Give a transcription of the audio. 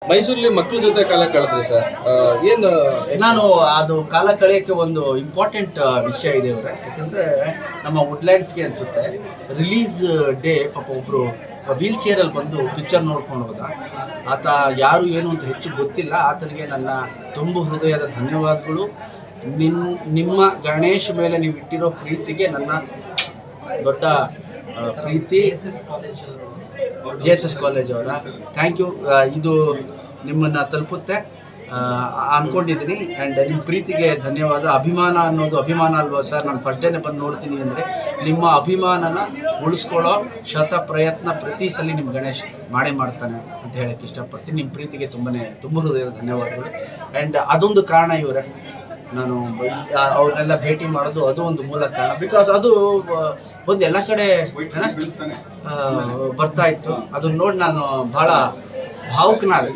ಮೈಸೂರಲ್ಲಿ ಮಕ್ಕಳ ಜೊತೆ ಕಾಲ ಕಳೆದ್ರಿ ಸರ್. ಏನು ನಾನು ಅದು ಕಾಲ ಕಳೆಯೋಕ್ಕೆ ಒಂದು ಇಂಪಾರ್ಟೆಂಟ್ ವಿಷಯ ಇದೆ ಇವರೇ. ಯಾಕಂದರೆ ನಮ್ಮ ವುಡ್ಲ್ಯಾಂಡ್ಸ್ಗೆ ಅನಿಸುತ್ತೆ ರಿಲೀಸ್ ಡೇ ಪಾಪ ಒಬ್ಬರು ವೀಲ್ ಚೇರಲ್ಲಿ ಬಂದು ಪಿಕ್ಚರ್ ನೋಡ್ಕೊಂಡು ಹೋದ. ಆತ ಯಾರು ಏನು ಅಂತ ಹೆಚ್ಚು ಗೊತ್ತಿಲ್ಲ. ಆತನಿಗೆ ನನ್ನ ತುಂಬು ಹೃದಯದ ಧನ್ಯವಾದಗಳು. ನಿಮ್ಮ ಗಣೇಶ್ ಮೇಲೆ ನೀವು ಇಟ್ಟಿರೋ ಪ್ರೀತಿಗೆ ನನ್ನ ದೊಡ್ಡ ಪ್ರೀತಿ. JSS ಕಾಲೇಜ್ ಅವರ ಥ್ಯಾಂಕ್ ಯು. ಇದು ನಿಮ್ಮನ್ನು ತಲುಪುತ್ತೆ ಅಂದ್ಕೊಂಡಿದ್ದೀನಿ. ಆ್ಯಂಡ್ ನಿಮ್ಮ ಪ್ರೀತಿಗೆ ಧನ್ಯವಾದ. ಅಭಿಮಾನ ಅನ್ನೋದು ಅಭಿಮಾನ ಅಲ್ವಾ ಸರ್? ನಾನು ಫಸ್ಟ್ ಡೇನೇ ಬಂದು ನೋಡ್ತೀನಿ ಅಂದರೆ ನಿಮ್ಮ ಅಭಿಮಾನನ ಉಳಿಸ್ಕೊಳ್ಳೋ ಪ್ರಯತ್ನ ಪ್ರತಿ ಸಲ ನಿಮ್ಮ ಗಣೇಶ್ ಮಾಡೇ ಮಾಡ್ತಾನೆ ಅಂತ ಹೇಳೋಕ್ಕೆ ಇಷ್ಟಪಡ್ತೀನಿ. ನಿಮ್ಮ ಪ್ರೀತಿಗೆ ತುಂಬ ಹೃದಯದ ಧನ್ಯವಾದಗಳು. ಆ್ಯಂಡ್ ಅದೊಂದು ಕಾರಣ ಇವರೇ, ನಾನು ಅವ್ರನ್ನೆಲ್ಲ ಭೇಟಿ ಮಾಡೋದು ಅದು ಒಂದು ಮೂಲ ಕಾರಣ. ಬಿಕಾಸ್ ಅದು ಒಂದು ಎಲ್ಲ ಕಡೆ ಬರ್ತಾ ಇತ್ತು. ಅದನ್ನ ನೋಡಿ ನಾನು ಭಾಳ ಭಾವುಕನಾದೆ.